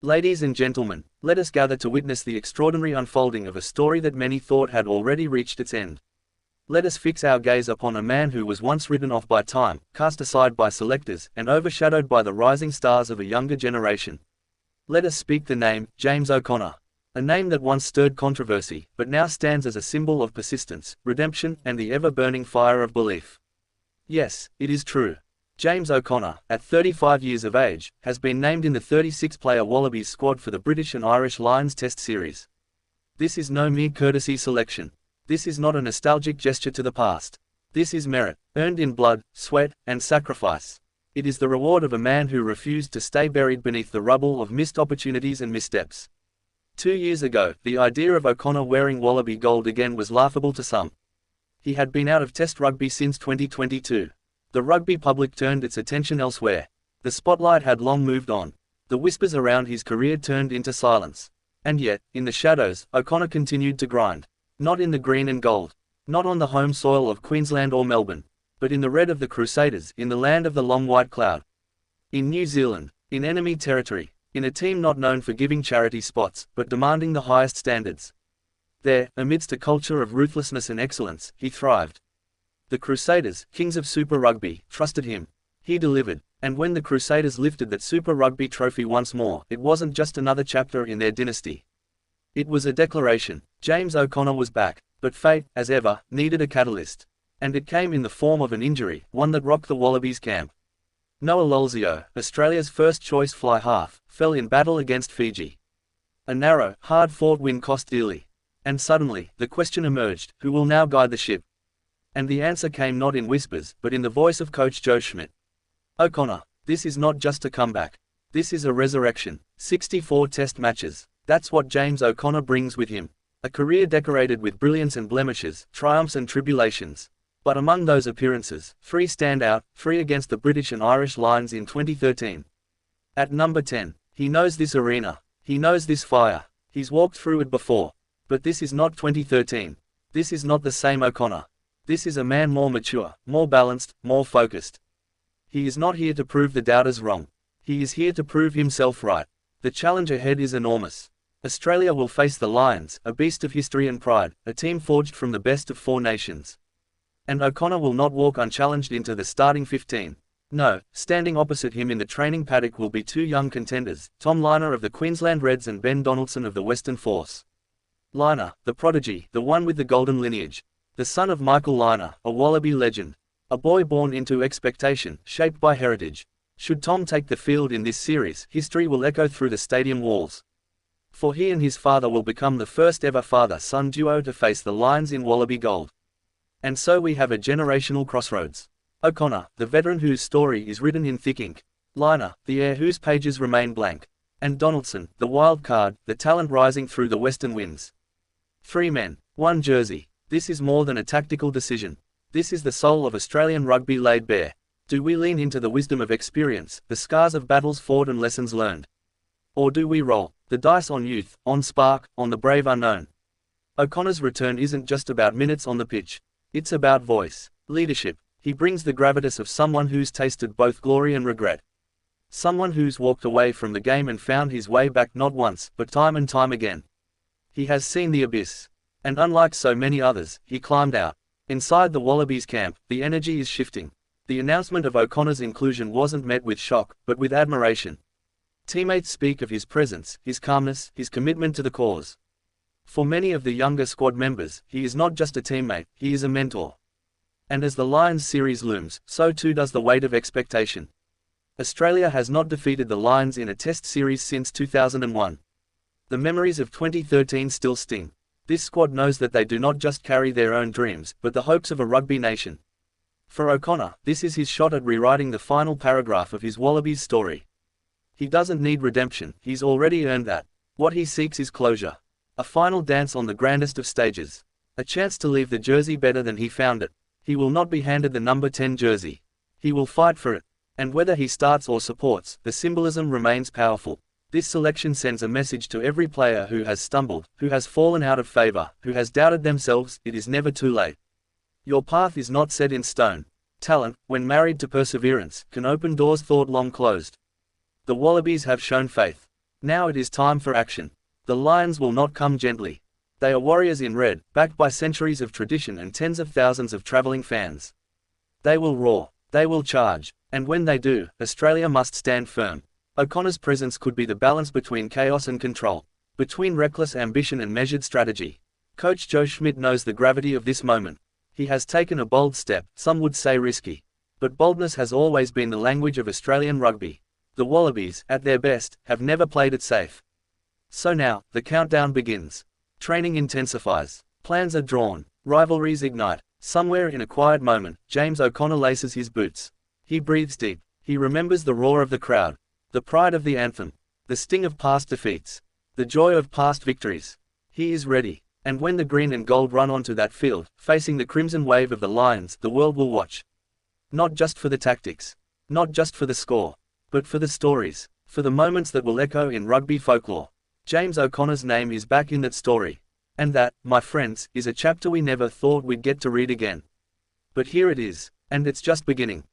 Ladies and gentlemen, let us gather to witness the extraordinary unfolding of a story that many thought had already reached its end. Let us fix our gaze upon a man who was once written off by time, cast aside by selectors, and overshadowed by the rising stars of a younger generation. Let us speak the name, James O'Connor. A name that once stirred controversy, but now stands as a symbol of persistence, redemption, and the ever-burning fire of belief. Yes, it is true. James O'Connor, at 35 years of age, has been named in the 36-player Wallabies squad for the British and Irish Lions Test Series. This is no mere courtesy selection. This is not a nostalgic gesture to the past. This is merit, earned in blood, sweat, and sacrifice. It is the reward of a man who refused to stay buried beneath the rubble of missed opportunities and missteps. 2 years ago, the idea of O'Connor wearing Wallaby gold again was laughable to some. He had been out of Test rugby since 2022. The rugby public turned its attention elsewhere. The spotlight had long moved on. The whispers around his career turned into silence. And yet, in the shadows, O'Connor continued to grind. Not in the green and gold. Not on the home soil of Queensland or Melbourne. But in the red of the Crusaders, in the land of the long white cloud. In New Zealand, in enemy territory, in a team not known for giving charity spots, but demanding the highest standards. There, amidst a culture of ruthlessness and excellence, he thrived. The Crusaders, kings of Super Rugby, trusted him. He delivered. And when the Crusaders lifted that Super Rugby trophy once more, it wasn't just another chapter in their dynasty. It was a declaration. James O'Connor was back, but fate, as ever, needed a catalyst. And it came in the form of an injury, one that rocked the Wallabies camp. Noah Lolesio, Australia's first-choice fly-half, fell in battle against Fiji. A narrow, hard-fought win cost dearly. And suddenly, the question emerged, who will now guide the ship? And the answer came not in whispers, but in the voice of coach Joe Schmidt. O'Connor, this is not just a comeback. This is a resurrection. 64 test matches. That's what James O'Connor brings with him. A career decorated with brilliance and blemishes, triumphs and tribulations. But among those appearances, 3 stand out, 3 against the British and Irish Lions in 2013. At number 10, he knows this arena. He knows this fire. He's walked through it before. But this is not 2013. This is not the same O'Connor. This is a man more mature, more balanced, more focused. He is not here to prove the doubters wrong. He is here to prove himself right. The challenge ahead is enormous. Australia will face the Lions, a beast of history and pride, a team forged from the best of 4 nations. And O'Connor will not walk unchallenged into the starting 15. No, standing opposite him in the training paddock will be 2 young contenders, Tom Lynagh of the Queensland Reds and Ben Donaldson of the Western Force. Lynagh, the prodigy, the one with the golden lineage. The son of Michael Lynagh, a Wallaby legend. A boy born into expectation, shaped by heritage. Should Tom take the field in this series, history will echo through the stadium walls. For he and his father will become the first ever father-son duo to face the Lions in Wallaby gold. And so we have a generational crossroads. O'Connor, the veteran whose story is written in thick ink. Lynagh, the heir whose pages remain blank. And Donaldson, the wild card, the talent rising through the western winds. 3 men, 1 jersey. This is more than a tactical decision. This is the soul of Australian rugby laid bare. Do we lean into the wisdom of experience, the scars of battles fought and lessons learned? Or do we roll the dice on youth, on spark, on the brave unknown? O'Connor's return isn't just about minutes on the pitch. It's about voice, leadership. He brings the gravitas of someone who's tasted both glory and regret. Someone who's walked away from the game and found his way back not once, but time and time again. He has seen the abyss. And unlike so many others, he climbed out. Inside the Wallabies camp, the energy is shifting. The announcement of O'Connor's inclusion wasn't met with shock, but with admiration. Teammates speak of his presence, his calmness, his commitment to the cause. For many of the younger squad members, he is not just a teammate, he is a mentor. And as the Lions series looms, so too does the weight of expectation. Australia has not defeated the Lions in a test series since 2001. The memories of 2013 still sting. This squad knows that they do not just carry their own dreams, but the hopes of a rugby nation. For O'Connor, this is his shot at rewriting the final paragraph of his Wallabies story. He doesn't need redemption, he's already earned that. What he seeks is closure. A final dance on the grandest of stages. A chance to leave the jersey better than he found it. He will not be handed the number 10 jersey. He will fight for it. And whether he starts or supports, the symbolism remains powerful. This selection sends a message to every player who has stumbled, who has fallen out of favor, who has doubted themselves: it is never too late. Your path is not set in stone. Talent, when married to perseverance, can open doors thought long closed. The Wallabies have shown faith. Now it is time for action. The Lions will not come gently. They are warriors in red, backed by centuries of tradition and tens of thousands of travelling fans. They will roar. They will charge. And when they do, Australia must stand firm. O'Connor's presence could be the balance between chaos and control, between reckless ambition and measured strategy. Coach Joe Schmidt knows the gravity of this moment. He has taken a bold step, some would say risky. But boldness has always been the language of Australian rugby. The Wallabies, at their best, have never played it safe. So now, the countdown begins. Training intensifies. Plans are drawn. Rivalries ignite. Somewhere in a quiet moment, James O'Connor laces his boots. He breathes deep. He remembers the roar of the crowd, the pride of the anthem, the sting of past defeats, the joy of past victories. He is ready. And when the green and gold run onto that field, facing the crimson wave of the Lions, the world will watch. Not just for the tactics, not just for the score, but for the stories, for the moments that will echo in rugby folklore. James O'Connor's name is back in that story. And that, my friends, is a chapter we never thought we'd get to read again. But here it is, and it's just beginning.